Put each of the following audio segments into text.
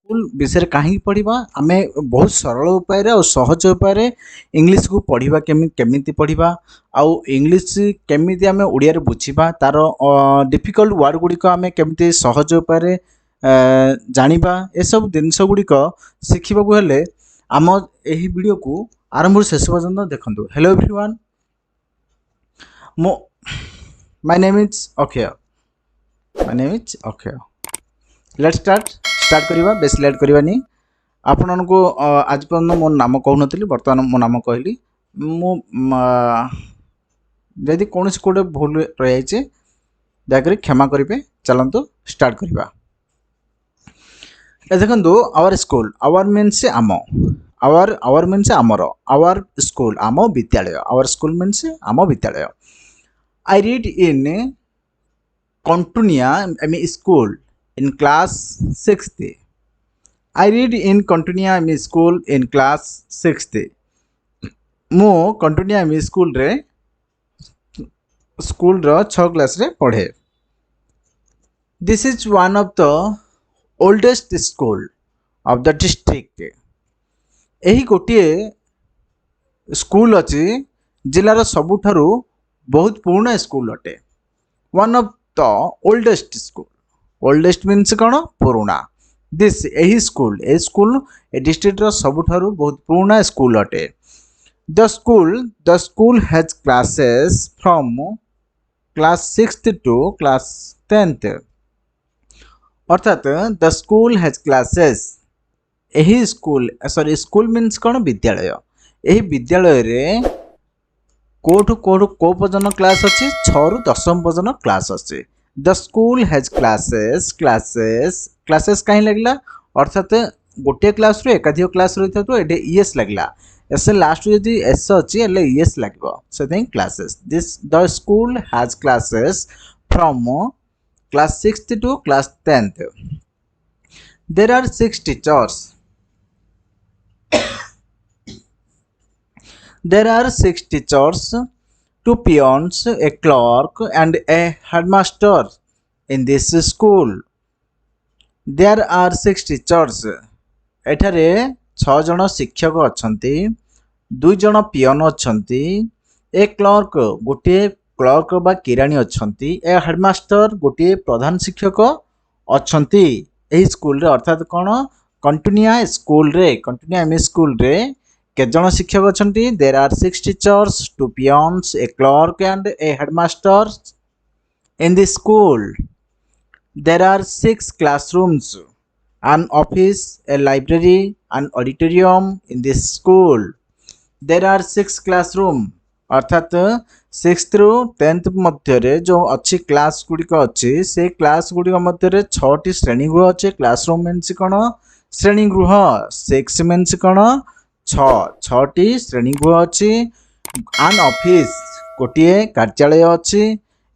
School विषय कहीं पढ़ा आम बहुत सरल उपाय और सहज उपाय इंग्लीश को पढ़ा केमी पढ़ा आउ इंग्लीश केमी आम ओडिया बुझा तार डिफिकल्ट वर्ड गुड़िक आम केमी सहज उपाय जानिबा ए सब जिनस गुड़िक शिखा हेले आम यही वीडियो को आरंभ शेष पर्यंत देखंतु। हेलो एवरीवन, मो my name is Akshay. Let's start करवा। बेस लेट करवानी। आपण को आज पर्यटन मो नाम कहून बर्तमान मो नाम कहली। यदि कौन गोटे भूल रही है दयाकोरी क्षमा करेंगे। चलतु स्टार्ट करवा। देखो आवर स्कूल, आवर मीन्स आम, आवर मीन्स आमर, आवर स्कूल आम विद्यालय, आवर स्कूल मीन्स आम विद्यालय। I read in Kantunia school in class 6th. I read in Continua school in class 6th. मो कंटिन्यू स्कूल रे स्कूल रो 6 क्लास रे पढ़े। This is one of the oldest school of the district. यही गोटे school अच्छी जिलार सबुठारु बहुत पुराना स्कूल अटे। One of the oldest school. Oldest means कौन? पुराना। दिस यही स्कूल ए डिस्ट्रिक्ट सबुठारु बहुत पुराना स्कूल अटे। The school has classes from class 6th to class 10th। अर्थात द स्कूल हैज क्लासेस। यही स्कूल स्कूल मीन्स कौन? विद्यालय। यही विद्यालय रे कोठु को पर्यटन क्लास अच्छी? 6 ରୁ 10 पर्यटन क्लास अच्छी। द स्कूल हैज क्लासेस कहीं लगला? अर्थात गोटे क्लास रू एकाधिक क्लास रही तो ये ईएस लगला। एस लास्ट यदि एस अच्छी ईएस लगे से classes. This the school has classes from class 6th to class 10th। There are 6 teachers. There are 6 teachers, 2 peons, a clerk and a headmaster in this school. There are 6 teachers. एठारे 6 जन शिक्षक अछंती, 2 जन पियन अछंती, ए क्लर्क गोटे clerk बा किराणी अछंती, ए headmaster गोटे प्रधान शिक्षक अछंती एही school रे। अर्थात कोन? कंटिन्यू स्कूल रे के जन शिक्षक अछंती? There are 6 teachers, 2 peons, a clerk and a headmaster in the school. There are 6 classrooms, an office, a library, an auditorium in this school. There are 6 classroom। अर्थात 6th ରୁ 10th मध्य जो अच्छी class गुड़िक अच्छी से क्लास गुड़िक मध्य 6टी श्रेणी गृह अच्छे। Classroom means कौन? श्रेणी गृह। 6 मीन्स कौन? 6टी श्रेणी गृह अच्छी। आन ऑफिस गोटे कार्यालय अच्छी।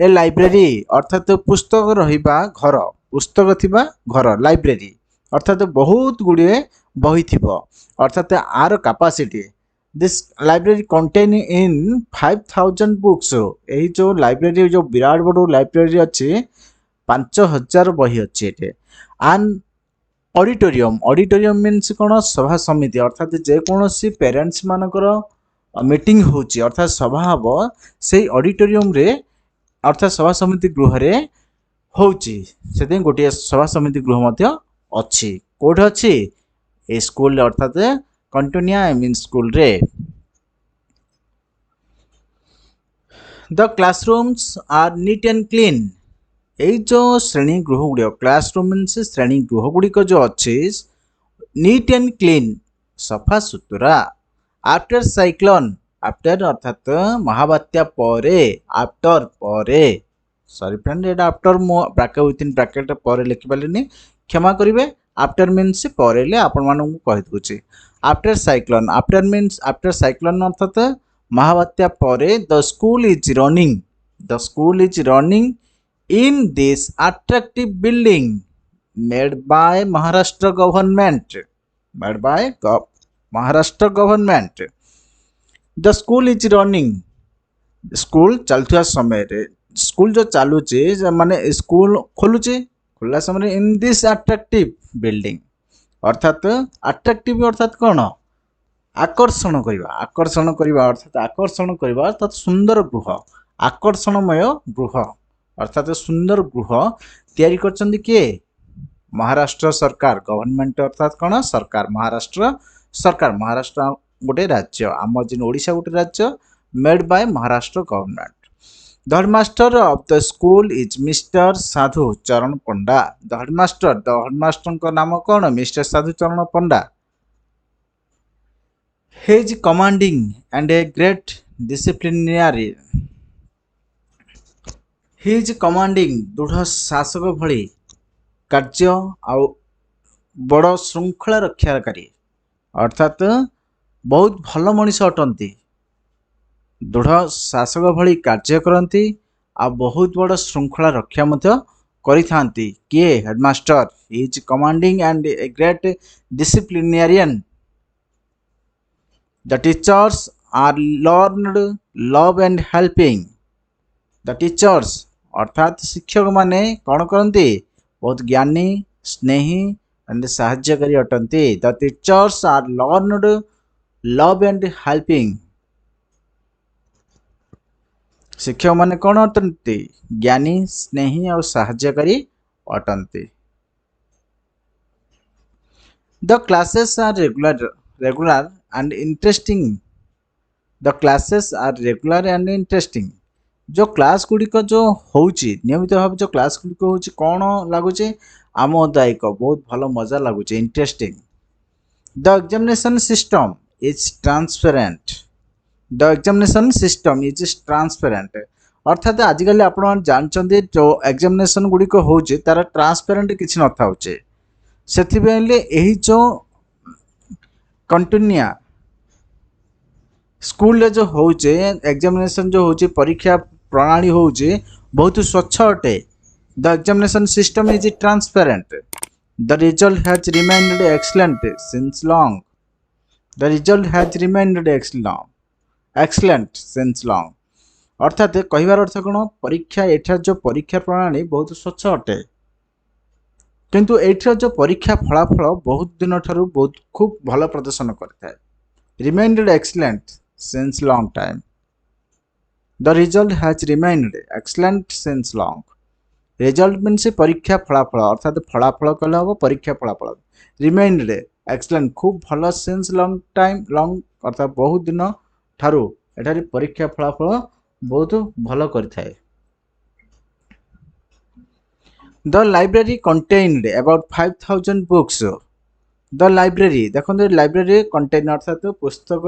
ए लाइब्रेरी अर्थात पुस्तक रहिबा घर, पुस्तक थिबा घर, लाइब्रेरी अर्थात बहुत गुड़े बही थिबो। अर्थात आर capacity. This library contain in 5000 books. यही जो लाइब्रेरी जो विराट बड़ लाइब्रेरी अच्छी 5000 बही अच्छी एटे। आन ऑडिटोरियम मीन्स कौन? सभा समिति। अर्थात जेकोसी पेरेंट्स मानकर मीटिंग होची अर्थात सभा हम से ऑडिटोरियम रे अर्थात सभा समिति गृह रे होची। से गोटे सभा समिति गृह मध्य अच्छी। कोठ अच्छी? ए स्कूल अर्थात कंटिन्यू मीन स्कूल रे। The classrooms are neat and clean. यही जो श्रेणी गृह गुड़िक क्लासरूम मीन्स श्रेणी गृह गुड़िक जो अच्छी नीट एंड क्लीन सफा सुतरा। आफ्टर साइक्लोन, आफ्टर अर्थात महाबात्या परे, आफ्टर परे, सॉरी फ्रेंड एटा आफ्टर मो ब्रैकेट विथिन ब्रैकेट परे लिखि पालिनी, क्षमा करिवे। आफ्टर मीन्स परे ले आपण मानू कहि दूची। After cyclone, after means after cyclone अर्थात महाबात्या परे the school is running in this attractive building made by Maharashtra government. The school is running। School चलुवा समय रे स्कूल जो चलुचे माने स्कूल खोलुचे खोला समय इन दिस अट्रैक्टिव बिल्डिंग अर्थात अट्राक्टिव अर्थात कौन आकर्षण करवा अर्थात सुंदर गृह आकर्षणमय गृह अर्थात सुंदर गृह तैयारी करछन्ती किए महाराष्ट्र सरकार गवर्नमेंट अर्थात कौन सरकार महाराष्ट्र गोटे राज्य आम जिन ओडिशा गोटे राज्य made by Maharashtra government the headmaster of the school is mister Sadhu Charan Panda the headmaster नाम कौन mister Sadhu Charan Panda he is commanding and a great disciplinarian he is commanding दृढ़ शासक भली कार्य आउ बड़ श्रृंखला रक्षाकारी अर्थात बहुत भल मनीष अटंती दृढ़ शासक भली कार्य करती आ बहुत बड़ श्रृंखला रक्षा करिथांती किए headmaster he is commanding and a great disciplinarian The teachers are learned love and helping. The teachers अर्थात शिक्षक माने कौन करती बहुत ज्ञानी स्नेही एंड साहाय्यकारी अटंती the teachers are learned love and helping शिक्षक माने कौन अटंती ज्ञानी स्नेही और साहाय्यकारी अटंती the classes are regular and interesting the classes are regular and interesting जो क्लास गुड़िक जो होची नियमित भाव जो क्लास गुड़िक होची कौन लगुचे आमदायक बहुत भल मजा लगुचे interesting the examination system is transparent the examination system is transparent अर्थात आजिकल आप जानते जो एग्जामिनेशन गुड़िक होची तार ट्रांसपेरेंट किसी न थाउचे से जो कंटिन्यूआ स्कूल रे जो होचे एग्जामिनेशन जो होचे परीक्षा प्रणाली होचे बहुत स्वच्छ अटे the examination system is transparent the result has remained excellent since long the result has remained excellent since long अर्थात कहबार अर्थ कौन परीक्षा एठार जो परीक्षा प्रणाली बहुत स्वच्छ अटे किंतु एठर जो परीक्षा फलाफल बहुत दिन ठारू बहुत खूब भल प्रदर्शन करता है remained excellent since long time the result has remained excellent since long result means परीक्षा फलाफल अर्थात फलाफल कले हम परीक्षा फलाफल रिमेन्ड एक्सीलेंट खूब भल सिंस लॉन्ग टाइम लॉन्ग अर्थात बहुत दिन ठारू एठारे परीक्षा फलाफल बहुत भल करता है The library contained about 5,000 books. The library देखो लाइब्रेरी कंटेन अर्थात पुस्तक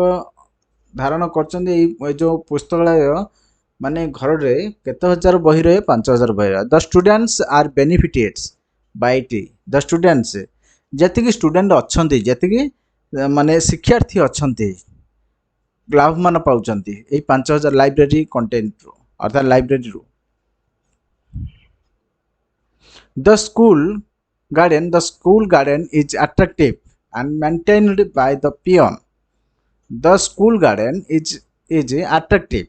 धारण कर जो पुस्तकालय माने घर रे केते हजार बही रहे 5,000 बही रहे the students are benefited by it the students जति स्टूडेंट अच्छंती जति माने शिक्षार्थी अच्छंती लाभ मान पाउचंती ए 5,000 लाइब्रेरी कंटेंट अर्थात लाइब्रेरी रू The school garden is attractive and maintained by the peon. The school garden is attractive.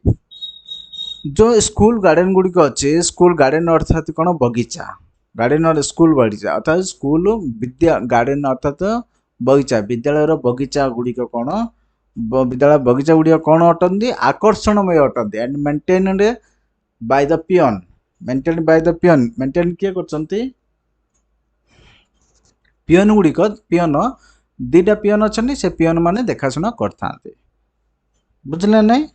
जो स्कूल गार्डन गुड़िक अच्छे स्कूल गार्डन अर्थात कौन बगीचा गार्डन और स्कूल बगीचा अर्थात स्कूल विद्या गार्डन अर्थात बगीचा विद्यालय बगीचा गुड़िक कौन विद्यालय बगीचा गुड़िक कौन अटंती आकर्षणमय अटंती and maintained by the peon maintain by the peon maintain किए करछंती पियन गुड़िक पियन दीटा पियन अच्छे से पियन माने देखाशुना करथांते बुझले नहीं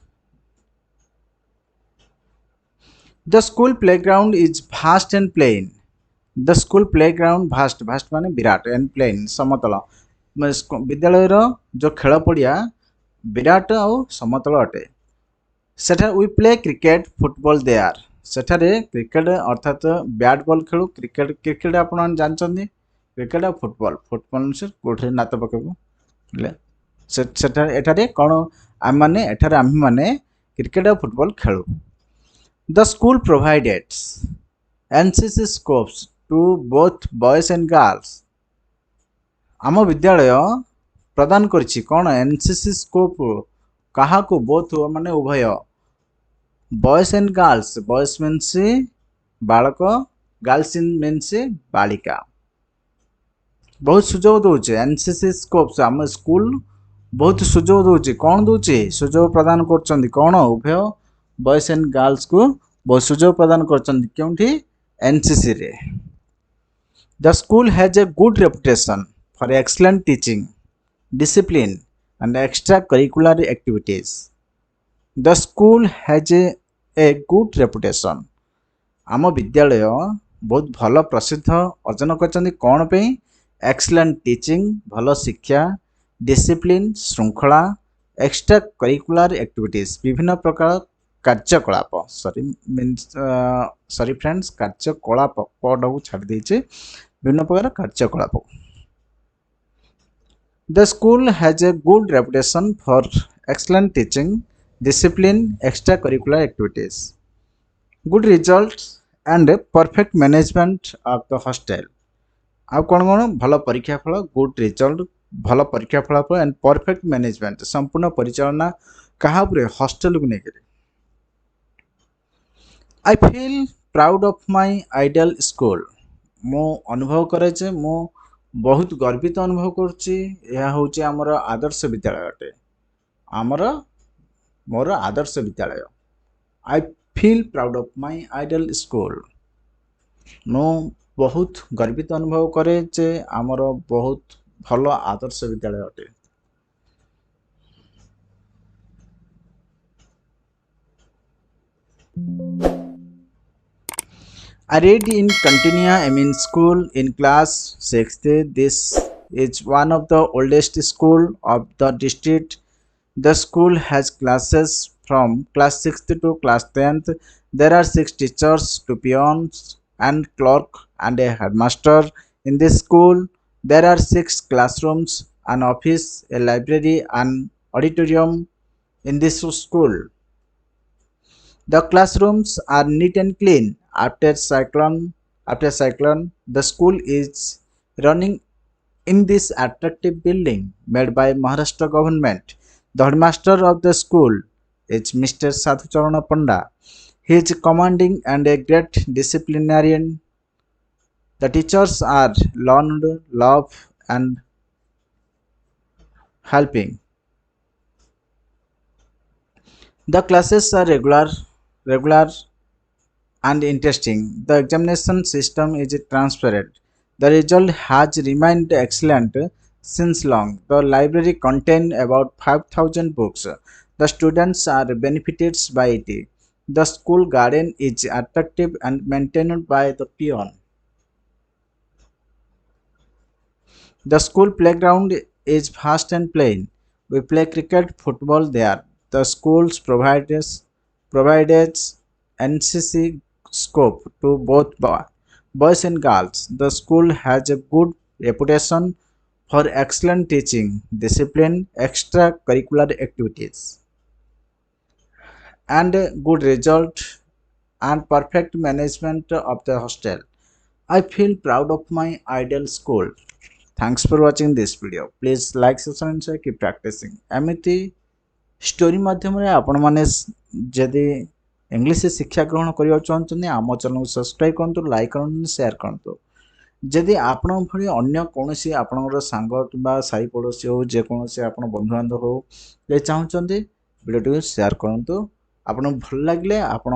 the school playground is vast and plain the school playground vast vast माने विराट एंड प्लेन समतल विद्यालय जो खेल पड़िया विराट और समतल अटे सेठा we play cricket football there सेठारे क्रिकेट अर्थात बैट बॉल खेलु क्रिकेट क्रिकेट आप जानते क्रिकेट और फुटबॉल से गोटे नात पकेबू एठारे कौन आम मैंने क्रिकेट और फुटबॉल खेलु the school provides NCC scopes to both boys and girls आम विद्यालय प्रदान करिछि कौन एनसीसी स्कोप कहा को बोथ माने उभय boys and girls boys means बालक गर्ल्स मीन्स बालिका बहुत सुजोग दूचे एनसीसी स्कोप्स आम स्कूल बहुत सुजोग दूचे कौन दूचे सुजोग प्रदान कर कौन उभय बॉयज एंड गर्ल्स को बहुत सुजोग प्रदान कर एनसीसी रे the school has a good reputation for excellent teaching discipline and extracurricular activities. The school has a good reputation. आम विद्यालय बहुत भल प्रसिद्ध अर्जन कर कौन पे एक्सलेंट टीचिंग भल शिक्षा डिसिप्लिन श्रृंखला एक्स्ट्रा करिकुलर एक्टिविटीज विभिन्न प्रकार कार्यकलाप सॉरी फ्रेंड्स कार्यकलाप पद को छाड़ देचे विभिन्न प्रकार कार्यकलाप The school has a good reputation for excellent teaching, discipline, extracurricular activities, good results, and perfect management of the hostel. ଆଉ କ'ଣ ଭଲ ପରୀକ୍ଷା ଫଳ ଗୁଡ୍ ରେଜଲ୍ଟ ଭଲ ପରୀକ୍ଷା ଫଳାଫଳ ଆଣ୍ଡ ପରଫେକ୍ଟ ମ୍ୟାନେଜମେଣ୍ଟ ସମ୍ପୂର୍ଣ୍ଣ ପରିଚାଳନା କାହା ଉପରେ ହଷ୍ଟେଲକୁ ନେଇକରି आई fill proud of my ideal school मु अनुभव करे जे मु बहुत गर्वित अनुभव करुच्ची यह हूँ आमर आदर्श विद्यालय अटे आमर मोर आदर्श विद्यालय आई fill proud of my ideal school मु बहुत गर्वित अनुभव करे जे आमर बहुत भल आदर्श विद्यालय अटे I read in continua in school in class 6th. This is one of the oldest school of the district. The school has classes from class 6th to class 10th. There are 6 teachers, 2 peons and clerk and a headmaster. In this school, there are 6 classrooms, an office, a library, an auditorium. In this school, the classrooms are neat and clean. After cyclone, the school is running in this attractive building made by Maharashtra government. The headmaster of the school is Mr. Sadhucharana Panda. He is commanding and a great disciplinarian. The teachers are learned, love and helping. The classes are regular and interesting. The examination system is transparent. The result has remained excellent since long. The library contains about 5,000 books. The students are benefited by it. The school garden is attractive and maintained by the peon. The school playground is vast and plain. We play cricket, football there. The schools provides NCC scope to both boys and girls. The school has a good reputation for excellent teaching, discipline, extracurricular activities, and a good result and perfect management of the hostel. I feel proud of my ideal school. Thanks for watching this video. Please like, subscribe, and share. Keep practicing. एमिति story माध्यम आपण मैंने जदि English शिक्षा ग्रहण करने चाहते आम चैनल को सब्सक्राइब करूँ लाइक करूँ शेयर करूँ जदि आपण भली अन्य कौन आपणर सांग कि साई पड़ोशी हो जेकोसी आप बंधु बांधव हो चाहते भिडियो शेयर करूँ आपन भल लगे आप